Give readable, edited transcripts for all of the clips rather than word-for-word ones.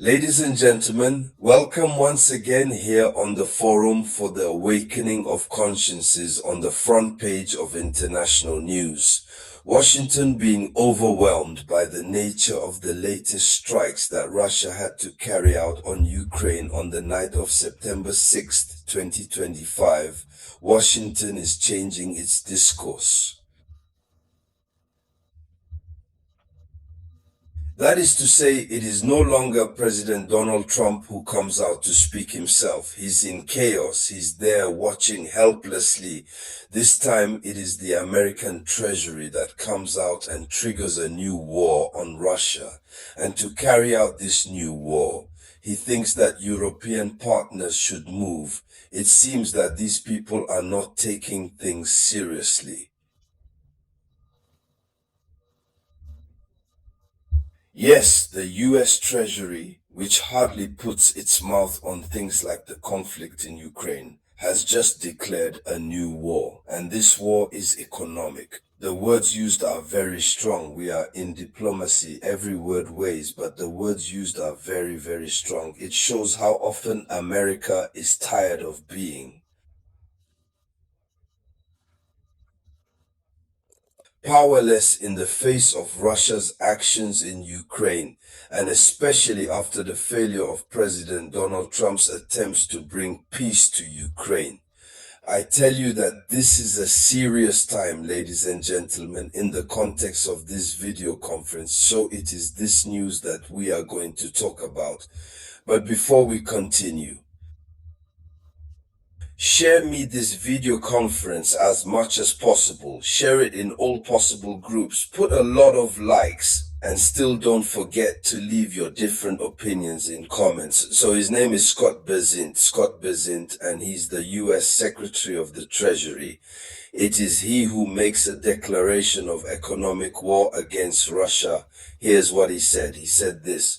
Ladies and gentlemen, welcome once again here on the forum for the awakening of consciences on the front page of international news. Washington being overwhelmed by the nature of the latest strikes that Russia had to carry out on Ukraine on the night of September 6, 2025, Washington is changing its discourse. That is to say, it is no longer President Donald Trump who comes out to speak himself. He's in chaos. He's there watching helplessly. This time it is the American Treasury that comes out and triggers a new war on Russia. And to carry out this new war, he thinks that European partners should move. It seems that these people are not taking things seriously. Yes, the US Treasury, which hardly puts its mouth on things like the conflict in Ukraine, has just declared a new war, and this war is economic. The words used are very strong. We are in diplomacy, every word weighs, but the words used are very, very strong. It shows how often America is tired of being powerless in the face of Russia's actions in Ukraine, and especially after the failure of President Donald Trump's attempts to bring peace to Ukraine. I tell you that this is a serious time, ladies and gentlemen, in the context of this video conference, so it is this news that we are going to talk about. But before we continue, share me this video conference as much as possible. Share it in all possible groups. Put a lot of likes. And still don't forget to leave your different opinions in comments. So his name is Scott Bessent, and he's the US Secretary of the Treasury. It is he who makes a declaration of economic war against Russia. Here's what he said. He said this: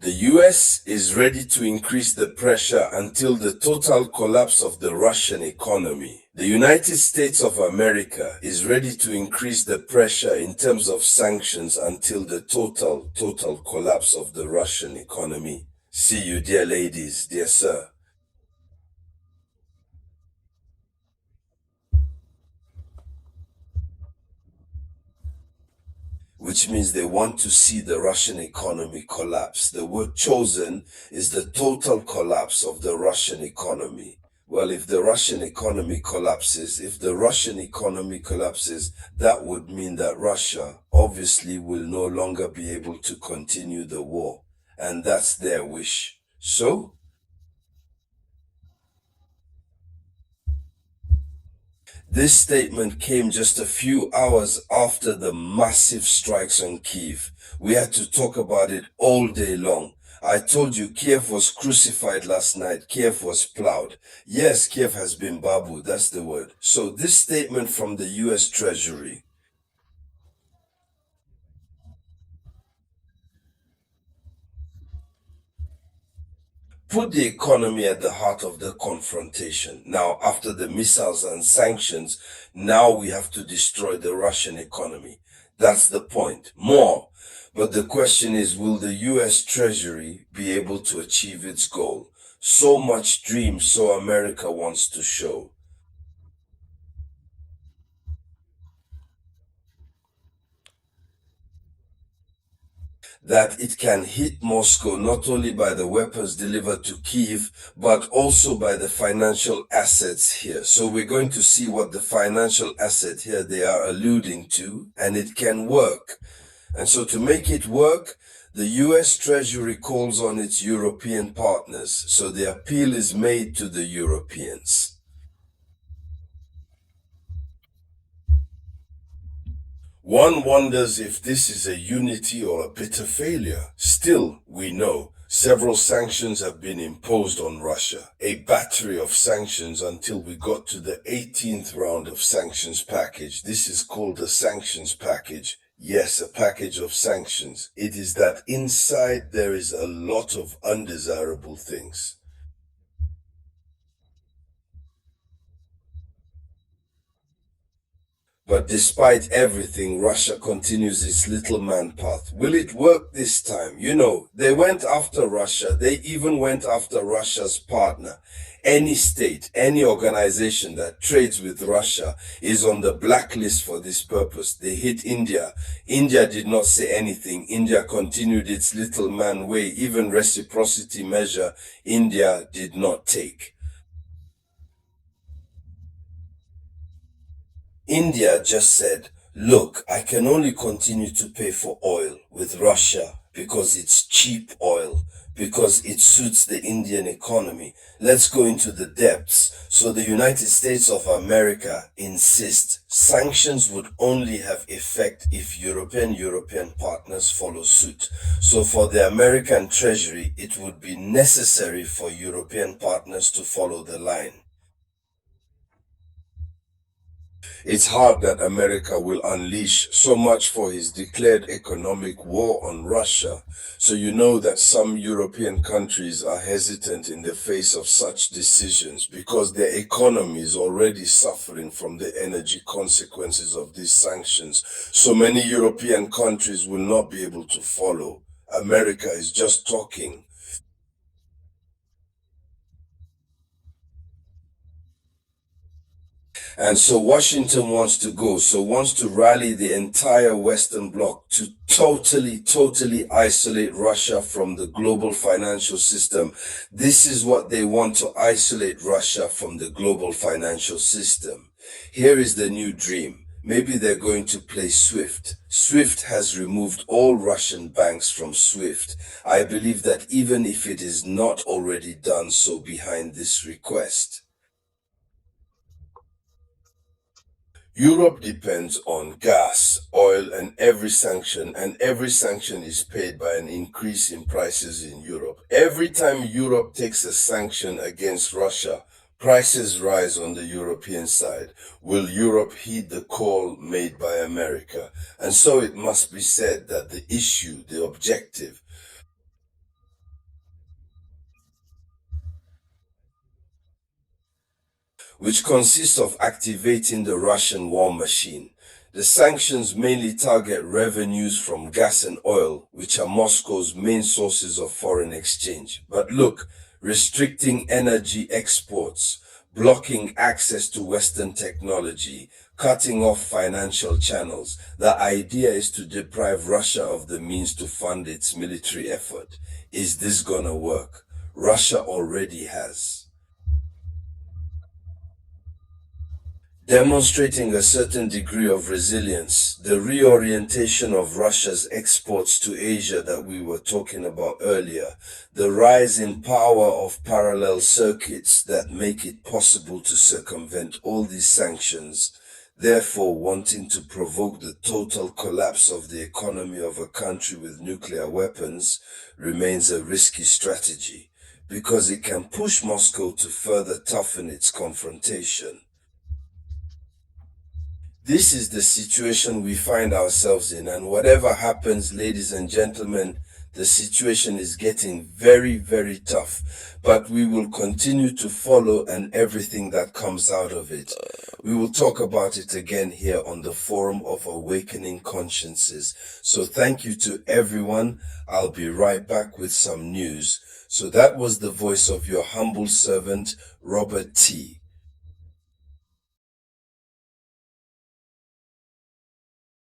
the US is ready to increase the pressure until the total collapse of the Russian economy. The United States of America is ready to increase the pressure in terms of sanctions until the total collapse of the Russian economy. See you, dear ladies, dear sir. Which means they want to see the Russian economy collapse. The word chosen is the total collapse of the Russian economy. Well, if the Russian economy collapses, that would mean that Russia obviously will no longer be able to continue the war. And that's their wish. So, this statement came just a few hours after the massive strikes on Kiev. We had to talk about it all day long. I told you Kiev was crucified last night. Kiev was plowed. Yes, Kiev has been babu, that's the word. So this statement from the US Treasury put the economy at the heart of the confrontation. Now, after the missiles and sanctions, now we have to destroy the Russian economy. That's the point. More. But the question is, will the US Treasury be able to achieve its goal? So much dream, so America wants to show that it can hit Moscow not only by the weapons delivered to Kiev, but also by the financial assets here. So we're going to see what the financial asset here they are alluding to, and it can work. And so to make it work, the US Treasury calls on its European partners. So the appeal is made to the Europeans. One wonders if this is a unity or a bitter failure. Still, we know several sanctions have been imposed on Russia, a battery of sanctions until we got to the 18th round of sanctions package. This is called the sanctions package. Yes, a package of sanctions. It is that inside there is a lot of undesirable things. But despite everything, Russia continues its little man path. Will it work this time? You know, they went after Russia. They even went after Russia's partner. Any state, any organization that trades with Russia is on the blacklist for this purpose. They hit India. India did not say anything. India continued its little man way. Even reciprocity measure, India did not take. India just said, look, I can only continue to pay for oil with Russia because it's cheap oil, because it suits the Indian economy. Let's go into the depths. So the United States of America insists sanctions would only have effect if European partners follow suit. So for the American Treasury, it would be necessary for European partners to follow the line. It's hard that America will unleash so much for his declared economic war on Russia. So you know that some European countries are hesitant in the face of such decisions because their economy is already suffering from the energy consequences of these sanctions. So many European countries will not be able to follow. America is just talking. And so Washington wants to go, so wants to rally the entire Western bloc to totally isolate Russia from the global financial system. This is what they want, to isolate Russia from the global financial system. Here is the new dream. Maybe they're going to play SWIFT. SWIFT has removed all Russian banks from SWIFT. I believe that even if it is not already done so behind this request. Europe depends on gas, oil, and every sanction is paid by an increase in prices in Europe. Every time Europe takes a sanction against Russia, prices rise on the European side. Will Europe heed the call made by America? And so it must be said that the issue, the objective, which consists of activating the Russian war machine. The sanctions mainly target revenues from gas and oil, which are Moscow's main sources of foreign exchange. But look, restricting energy exports, blocking access to Western technology, cutting off financial channels. The idea is to deprive Russia of the means to fund its military effort. Is this gonna work? Russia already has. Demonstrating a certain degree of resilience, the reorientation of Russia's exports to Asia that we were talking about earlier, the rise in power of parallel circuits that make it possible to circumvent all these sanctions, therefore wanting to provoke the total collapse of the economy of a country with nuclear weapons, remains a risky strategy because it can push Moscow to further toughen its confrontation. This is the situation we find ourselves in, and whatever happens, ladies and gentlemen, the situation is getting very tough. But we will continue to follow and everything that comes out of it. We will talk about it again here on the Forum of Awakening Consciences. So thank you to everyone. I'll be right back with some news. So that was the voice of your humble servant, Robert T.